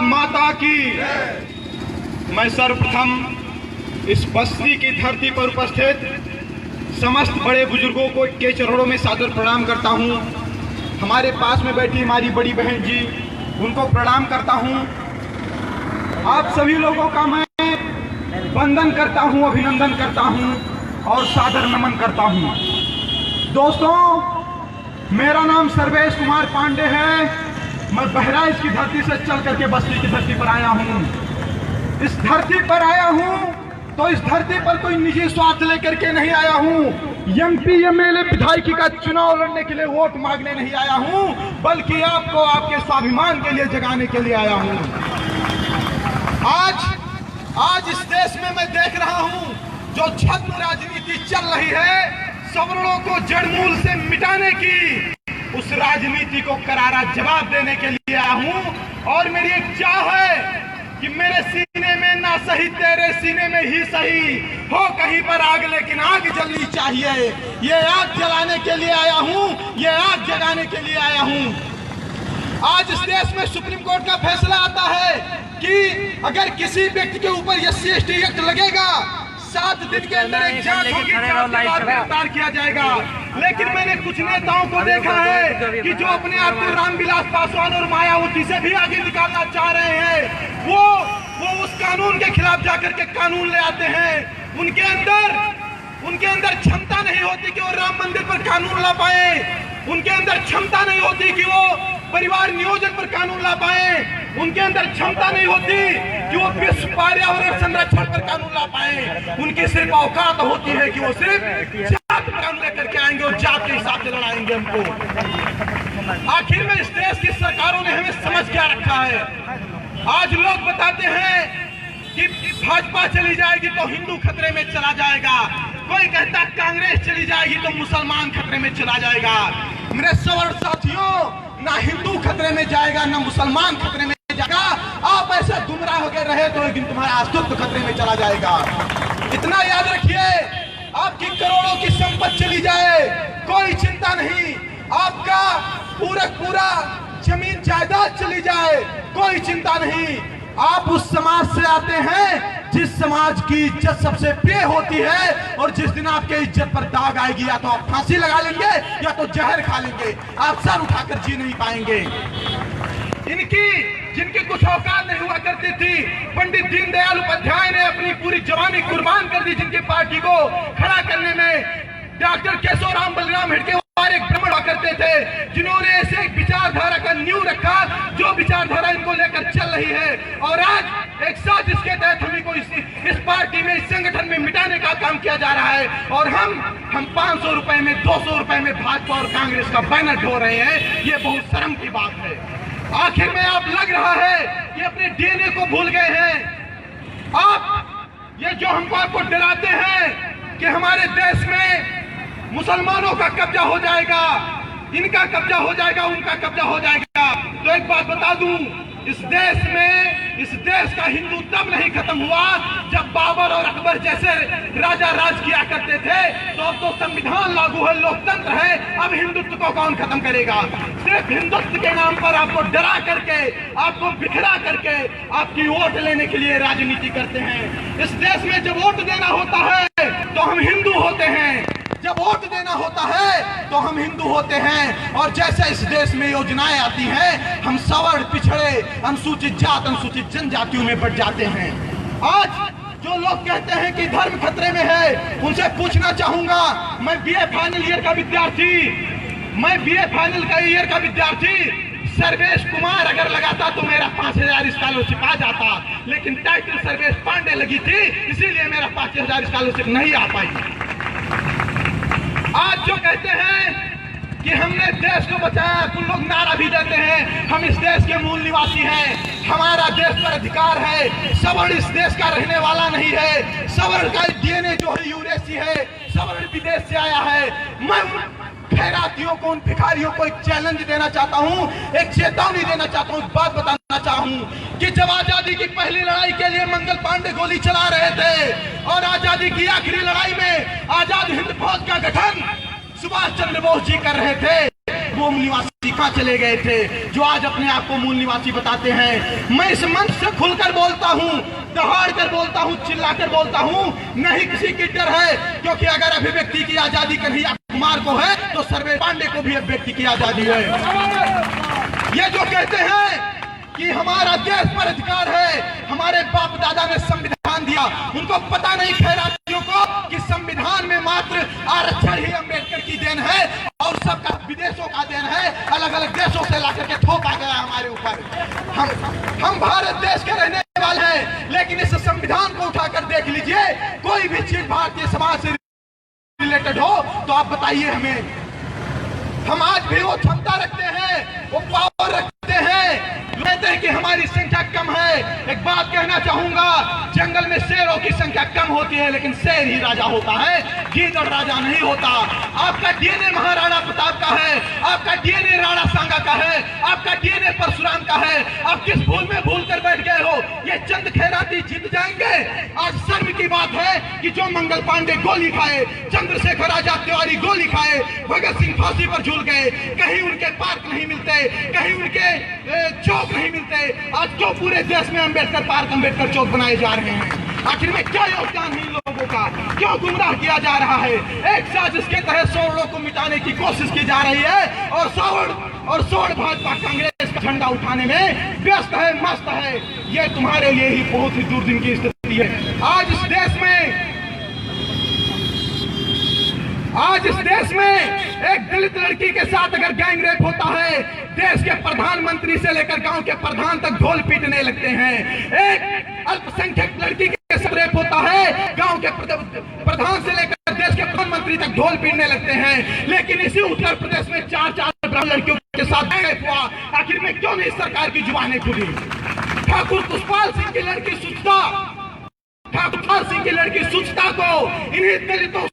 माता की। मैं सर्वप्रथम इस बस्ती की धरती पर उपस्थित समस्त बड़े बुजुर्गों को के चरणों में सादर प्रणाम करता हूं। हमारे पास में बैठी हमारी बड़ी बहन जी, उनको प्रणाम करता हूं। आप सभी लोगों का मैं वंदन करता हूं, अभिनंदन करता हूं और सादर नमन करता हूं। दोस्तों, मेरा नाम सर्वेश कुमार पांडे है। मैं बहराइच की धरती से चल करके बस्ती की धरती पर आया हूं। इस धरती पर आया हूं तो इस धरती पर कोई निजी स्वार्थ लेकर के नहीं आया हूं। एमपी एमएलए विधायकी का चुनाव लड़ने के लिए वोट मांगने नहीं आया हूं, बल्कि आपको आपके स्वाभिमान के लिए जगाने के लिए आया हूं। आज इस देश में मैं देख रहा हूं जो छद्म राजनीति चल रही है, सवर्णों को जड़मूल से मिटाने की, उस राजनीति को करारा जवाब देने के लिए आया हूं। और मेरी एक चाह है कि मेरे सीने में ना सही तेरे सीने में ही सही हो कहीं पर आग, लेकिन आग जलनी चाहिए। ये आग जलाने के लिए आया हूं, ये आग जगाने के लिए आया हूं। आज इस देश में सुप्रीम कोर्ट का फैसला आता है कि अगर किसी व्यक्ति के ऊपर SC/ST एक्ट लगेगा, 7 दिन के अंदर एक जांच होगी, जांच के बाद गिरफ्तार किया जाएगा। लेकिन मैंने कुछ नेताओं को देखा है कि जो अपने आप को रामविलास पासवान और मायावती से भी आगे निकालना चाह रहे हैं, वो उस कानून के खिलाफ जाकर के कानून ले आते हैं। उनके अंदर क्षमता नहीं होती कि वो राम मंदिर पर कानून ला पाए। उनके अंदर क्षमता नहीं होती कि वो परिवार नियोजन पर कानून ला पाए। उनके अंदर क्षमता नहीं होती कि वो विश्व पर्यावरण संरक्षण पर कानून ला पाए। उनकी सिर्फ औकात होती है कि वो सिर्फ जात पर कानून लेकर के आएंगे और जात के हिसाब से लड़ाएंगे हमको। आखिर में इस देश की सरकारों ने हमें समझ क्या रखा है? आज लोग बताते हैं कि भाजपा चली जाएगी तो हिंदू खतरे में चला जाएगा। कोई कहता कांग्रेस चली जाएगी तो मुसलमान खतरे में चला जाएगा। मेरे सवर्ण साथियों, ना हिंदू खतरे में जाएगा ना मुसलमान खतरे में जाएगा। आप ऐसे गुमराह होकर रहे तो एक दिन तुम्हारा अस्तित्व खतरे में चला जाएगा। इतना याद रखिए, आपकी करोड़ों की संपत्ति चली जाए कोई चिंता नहीं, आपका पूरा जमीन जायदाद चली जाए कोई चिंता नहीं। आप उस समाज से आते हैं जिस समाज की इज्जत सबसे प्रिय होती है, और जिस दिन आपके इज्जत पर दाग आएगी, या तो आप फांसी लगा लेंगे या तो जहर खा लेंगे। आप सर उठाकर जी नहीं पाएंगे। जिनकी कुछ औकात नहीं हुआ करती थी, पंडित दीनदयाल उपाध्याय ने अपनी पूरी जवानी कुर्बान कर दी जिनकी पार्टी को खड़ा करने में। डॉक्टर केशवराम बलराम हेडगे एक ब्राह्मण हुआ करते थे, जिन्होंने ऐसे एक विचारधारा का नींव रखा जो विचारधारा इनको लेकर चल रही है। और आज एक साजिश के तहत हमें को इस पार्टी में, इस संगठन में मिटाने का काम किया जा रहा है। और हम 500 रुपए में, 200 रुपए में भाजपा और कांग्रेस का बैनर ढो रहे हैं। ये बहुत शर्म की बात है। आखिर में आप लग रहा है कि अपने DNA को भूल गए हैं। आप ये जो हमको आपको डराते हैं कि हमारे देश में मुसलमानों का कब्जा हो जाएगा, इनका कब्जा हो जाएगा, उनका कब्जा हो जाएगा, तो एक बात बता दूं, इस देश का हिंदू तब नहीं खत्म हुआ जब बाबर और अकबर जैसे राजा राज किया करते थे। तो अब तो संविधान लागू है, लोकतंत्र है, अब हिंदुत्व को कौन खत्म करेगा? सिर्फ हिंदुत्व के नाम पर आपको डरा करके, आपको बिखरा करके, आपकी वोट लेने के लिए राजनीति करते हैं। इस देश में जब वोट देना होता है तो हम हिंदू होते हैं, जब वोट देना होता है तो हम हिंदू होते हैं। और जैसे इस देश में योजनाएं आती हैं, हम सवर्ण, पिछड़े, अनुसूचित जात, अनुसूचित जनजातियों में बढ़ जाते हैं। आज जो लोग कहते हैं कि धर्म खतरे में है, उनसे पूछना चाहूंगा, मैं BA फाइनल ईयर का विद्यार्थी सर्वेश कुमार अगर लगाता तो मेरा 5000 स्कॉलरशिप आ जाता, लेकिन टाइटल सर्वेश पांडे लगी थी, इसीलिए मेरा 5000 स्कॉलरशिप नहीं आ पाई। आज जो कहते हैं कि हमने देश को बचाया, कुछ लोग नारा भी देते हैं, हम इस देश के मूल निवासी हैं, हमारा देश पर अधिकार है, सवर्ण इस देश का रहने वाला नहीं है, सवर्ण का DNA जो है यूरेसी है, सवर्ण विदेश से आया है। मैं खैरातियों को, उन भिखारियों को एक चैलेंज देना चाहता हूं, एक चेतावनी देना चाहता हूं, बात बताना चाहूं कि जब आजादी की पहली लड़ाई के लिए मंगल पांडे गोली चला रहे थे और आजादी की आखिरी लड़ाई में आजाद हिंद फौज का गठन सुभाष चंद्र बोस जी कर रहे थे, वो निवासी कहाँ चले गए थे जो आज अपने आप को मूल निवासी बताते हैं। मैं इस मंच से खुलकर बोलता हूँ, दहाड़ कर बोलता हूँ, चिल्ला कर बोलता हूँ, नहीं किसी की डर है, क्योंकि अगर अभिव्यक्ति की आजादी कन्हैया कुमार को है तो सर्वे पांडे को भी अभिव्यक्ति की आजादी है। ये जो कहते हैं कि हमारा देश पर अधिकार है, हमारे बाप दादा ने संविधान दिया, उनको पता नहीं खैरातियों को कि संविधान में मात्र आरक्षण ही अम्बेडकर की देन है और सबका विदेशों का देन है, अलग अलग देशों से लाकर के थोपा गया हमारे ऊपर। हम भारत देश के रहने वाले हैं, लेकिन इस संविधान को उठाकर देख लीजिए, कोई भी चीज भारतीय समाज से रिलेटेड हो तो आप बताइए हमें। हम आज भी वो क्षमता रखते हैं, वो पावर रखते हैं, कहते हैं कि हमारी संख्या कम है। एक बात कहना चाहूंगा, जंगल में शेरों की संख्या कम होती है, लेकिन शेर ही राजा होता है, गीदड़ राजा नहीं होता। आपका डीएनए महाराणा प्रताप का है, आपका डीएनए राणा सांगा का है, आपका डीएनए परशुराम का है। आप किस भूल में भूल कर बैठ गए हो? ये चंद खैराती जीत जाएंगे? आज शर्म की बात है कि जो मंगल पांडे गोली खाए, चंद्रशेखर आजाद तिवारी गोली खाए, भगत सिंह फांसी पर झूल गए, कहीं उनके पार्क नहीं मिलते, कहीं उनके चौक नहीं मिलते। आज क्यों पूरे देश में अंबेडकर पार्क, अंबेडकर चौक बनाए जा रहे हैं? आखिर में क्या योगदान है इन लोगों का? क्यों गुमराह किया जा रहा है? एक साजिश के तहत सवर्णों को मिटाने की कोशिश की जा रही है और सवर्ण भाजपा कांग्रेस का झंडा उठाने में व्यस्त है, मस्त है। ये तुम्हारे लिए ही बहुत ही दुर्दिन की स्थिति है। आज इस देश में एक दलित लड़की के साथ अगर गैंग रेप होता है, देश के प्रधानमंत्री से लेकर गांव के प्रधान तक ढोल पीटने लगते हैं। एक अल्पसंख्यक लड़की के साथ रेप होता है, गांव के प्रधान से लेकर देश के प्रधानमंत्री तक ढोल पीटने लगते हैं। लेकिन इसी उत्तर प्रदेश में 4 ब्राह्मण लड़कियों के साथ रेप हुआ। आखिर में क्यों नहीं सरकार की जुबानें खुली? ठाकुर पुष्पाल सिंह की लड़की सुचिता को इन्हीं दलितों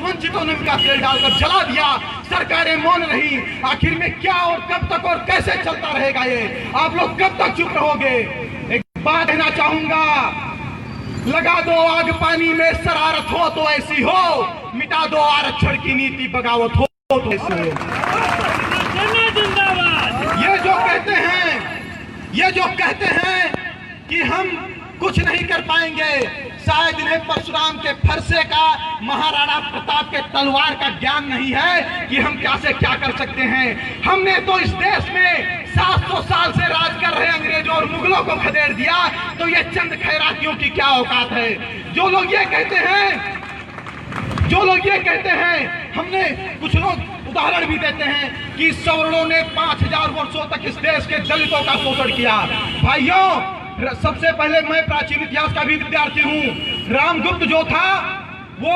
वंचितों ने उनका तेल डालकर जला दिया। सरकारें मौन रही। आखिर में क्या और कब तक और कैसे चलता रहेगा ये? आप लोग कब तक चुप रहोगे? एक बात कहना चाहूंगा, लगा दो आग पानी में शरारत हो तो ऐसी हो, मिटा दो आरक्षण की नीति बगावत हो तो ऐसी हो। ये जो कहते हैं कि हम कुछ नहीं कर पाएंगे, शायद इन्हें परशुराम के फरसे का, महाराणा प्रताप के तलवार का ज्ञान नहीं है कि हम क्या से क्या कर सकते हैं। हमने तो इस देश में 700 साल से राज कर रहे अंग्रेजों और मुगलों को खदेड़ दिया, तो ये चंद खैरातियों की क्या औकात है? जो लोग ये कहते हैं, हमने कुछ लोग उदाहरण भी देते हैं कि सवर्णों ने 5000 वर्षों तक इस देश के दलितों का शोषण किया। भाइयों, सबसे पहले मैं प्राचीन इतिहास का भी विद्यार्थी हूं। रामगुप्त जो था वो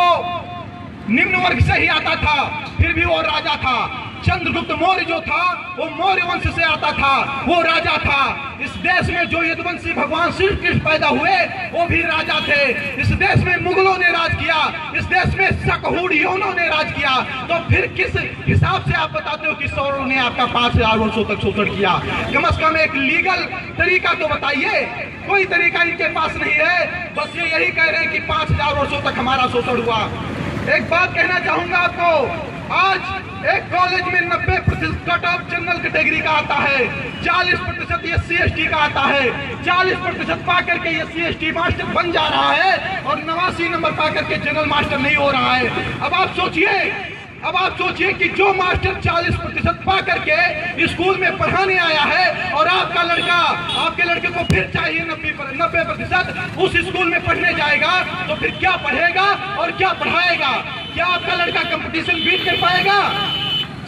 निम्न वर्ग से ही आता था, फिर भी वो राजा था। चंद्रगुप्त मौर्य जो था वो मौर्य वंश से आता था, वो राजा था। इस देश में जो यदुवंशी भगवान श्री कृष्ण पैदा हुए वो भी राजा थे। इस देश में मुगलों ने राज किया, इस देश में शकहुड़ियों ने राज किया। तो फिर किस हिसाब से आप बताते हो कि सवर्णों ने आपका 5000 वर्षों तक शोषण किया? कम से कम एक लीगल तरीका तो बताइए। कोई तरीका इनके पास नहीं है, बस ये यही कह रहे हैं कि 5000 वर्षों तक हमारा शोषण हुआ। एक बात कहना चाहूंगा आपको, आज एक कॉलेज में 90% कट ऑफ जनरल कैटेगरी का आता है, 40% SC ST का आता है। 40% पा करके SC ST मास्टर बन जा रहा है और 89 नंबर पा करके जनरल मास्टर नहीं हो रहा है। अब आप सोचिए कि जो मास्टर 40% पा करके स्कूल में पढ़ाने आया है और आपके लड़के को फिर चाहिए 90%, उस स्कूल में पढ़ने जाएगा तो फिर क्या पढ़ेगा और क्या पढ़ाएगा? क्या आपका लड़का कंपटीशन बीट कर पाएगा?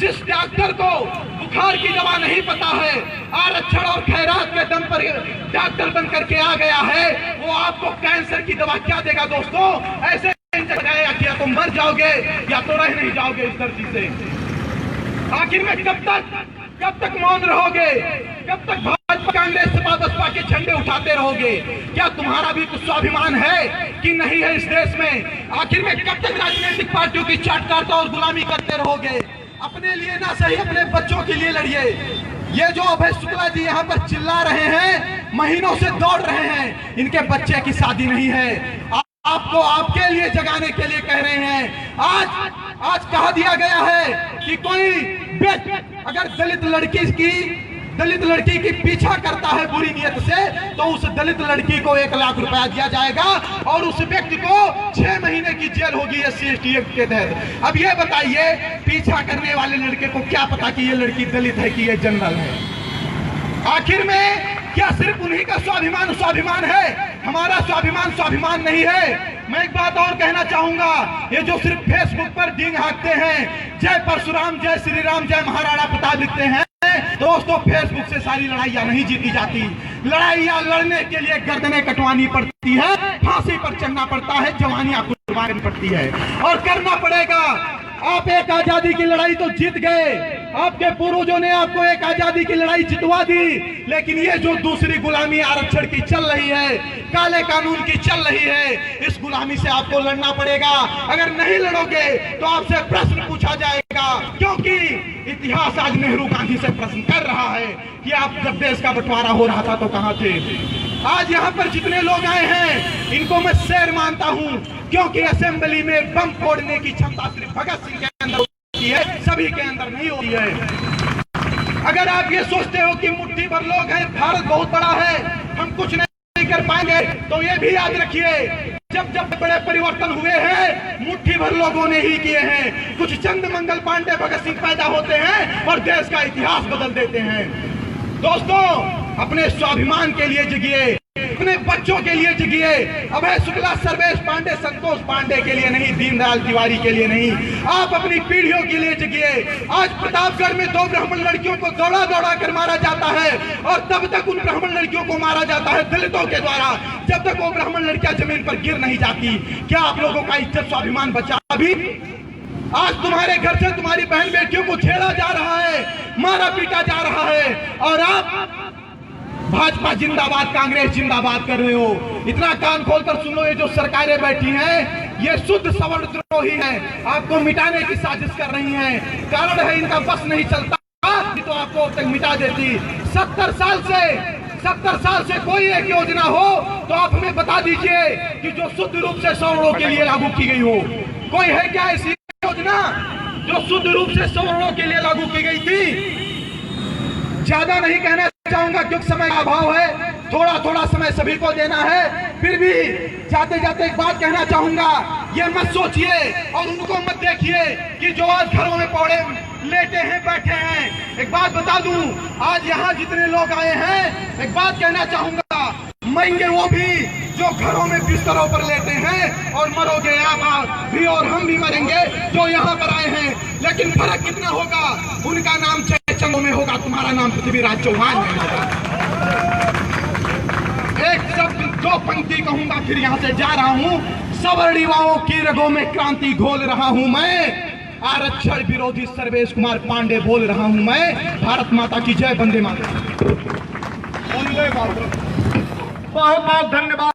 जिस डॉक्टर को बुखार की दवा नहीं पता है, आरक्षण और खैरात के दम पर डॉक्टर बन करके आ गया है, वो आपको कैंसर की दवा क्या देगा? दोस्तों, ऐसे या तो मर जाओगे या तो रह नहीं जाओगे इस धरती से। आखिर में कब तक मौन रहोगे? कब तक भाजपा कांग्रेस सपा बसपा के झंडे उठाते रहोगे? क्या तुम्हारा भी कुछ स्वाभिमान है कि नहीं है इस देश में? आखिर में कब तक राजनीतिक पार्टियों की चाटकारिता और गुलामी करते रहोगे? अपने लिए ना सही, अपने बच्चों के लिए लड़िए। ये जो अभय शुक्ला जी यहाँ पर चिल्ला रहे हैं, महीनों से दौड़ रहे हैं, इनके बच्चे की शादी नहीं है। आपको आपके लिए जगाने के लिए कह रहे हैं। आज कहा दिया गया है कि कोई अगर दलित लड़की की पीछा करता है बुरी नियत से, तो उस दलित लड़की को 1 लाख रुपया दिया जाएगा और उस व्यक्ति को 6 महीने की जेल होगी SC/ST एक्ट के तहत। अब ये बताइए, पीछा करने वाले लड़के को क्या पता कि ये लड़की दलित है कि ये जनरल है? आखिर में क्या सिर्फ उन्हीं का स्वाभिमान है? हमारा स्वाभिमान नहीं है। मैं एक बात और कहना चाहूंगा, ये जो सिर्फ फेसबुक पर डींग हाँकते हैं, जय परशुराम, जय श्री राम, जय महाराणा प्रताप लिखते हैं, दोस्तों फेसबुक से सारी लड़ाइयां नहीं जीती जाती। लड़ाइयां लड़ने के लिए गर्दनें कटवानी पड़ती है, फांसी पर चढ़ना पड़ता है, जवानियां कुर्बान करनी पड़ती है और करना पड़ेगा। आप एक आजादी की लड़ाई तो जीत गए, आपके पूर्वजों ने आपको एक आजादी की लड़ाई जितवा दी, लेकिन ये जो दूसरी गुलामी आरक्षण की चल रही है, काले कानून की चल रही है, इस गुलामी से आपको लड़ना पड़ेगा। अगर नहीं लड़ोगे तो आपसे प्रश्न पूछा जाएगा, क्योंकि इतिहास आज नेहरू गांधी से प्रश्न कर रहा है कि आप जब देश का बंटवारा हो रहा था तो कहां थे? आज यहाँ पर जितने लोग आए हैं, इनको मैं शेर मानता हूँ, क्योंकि असेंबली में बम फोड़ने की क्षमता सिर्फ भगत सिंह के अंदर होती है, सभी के अंदर नहीं होती है। अगर आप ये सोचते हो कि मुट्ठी भर लोग हैं, भारत बहुत बड़ा है, हम कुछ नहीं कर पाएंगे, तो ये भी याद रखिए, जब बड़े परिवर्तन हुए हैं, मुट्ठी भर लोगों ने ही किए हैं। कुछ चंद मंगल पांडे, भगत सिंह पैदा होते हैं और देश का इतिहास बदल देते हैं। दोस्तों, अपने स्वाभिमान के लिए जगिए, अपने बच्चों के लिए जगिए। अभय शुक्ला, सर्वेश पांडे, संतोष पांडे के लिए नहीं, दीनदयाल तिवारी के लिए नहीं, आप अपनी पीढ़ियों के लिए जगिए। आज प्रतापगढ़ में 2 ब्राह्मण लड़कियों को दौड़ा कर मारा जाता है और तब तक उन ब्राह्मण लड़कियों को मारा जाता है दलितों के द्वारा, जब तक वो ब्राह्मण लड़कियां जमीन पर गिर नहीं जाती। क्या आप लोगों का इज्जत स्वाभिमान बचा? अभी आज तुम्हारे घर से तुम्हारी बहन बेटियों को छेड़ा जा रहा है, मारा पीटा जा रहा है, और आप भाजपा जिंदाबाद, कांग्रेस जिंदाबाद कर रहे हो। इतना कान खोलकर सुन लो, ये जो सरकारें बैठी हैं, ये शुद्ध सवर्णद्रोही हैं, आपको मिटाने की साजिश कर रही हैं। कारण है इनका बस नहीं चलता, तो आपको अब तक मिटा देती। 70 साल से कोई एक योजना हो तो आप हमें बता दीजिए कि जो शुद्ध रूप से सवर्णों के लिए लागू की गई हो। कोई है क्या ऐसी योजना जो शुद्ध रूप से सवर्णों के लिए लागू की गई थी? ज्यादा नहीं कहना चाहूंगा क्योंकि समय का अभाव है, थोड़ा समय सभी को देना है। फिर भी जाते जाते एक बात कहना चाहूंगा, ये मत सोचिए और उनको मत देखिए कि जो आज घरों में पौड़े लेटे हैं, बैठे हैं। एक बात बता दूं, आज यहाँ जितने लोग आए हैं, एक बात कहना चाहूंगा, मरेंगे वो भी जो घरों में बिस्तरों पर लेटे हैं, और मरोगे आप भी और हम भी मरेंगे जो यहाँ पर आए हैं। लेकिन फर्क कितना होगा, उनका नाम चंदों में होगा, तुम्हारा नाम पृथ्वीराज चौहान में होगा। एक शब्द 2 पंक्ति कहूंगा, फिर यहाँ से जा रहा हूँ। सवर्ण युवाओं की रगों में क्रांति घोल रहा हूँ मैं, आरक्षण विरोधी सर्वेश कुमार पांडे बोल रहा हूँ मैं। भारत माता की जय, वंदे मातरम। बहुत बहुत धन्यवाद।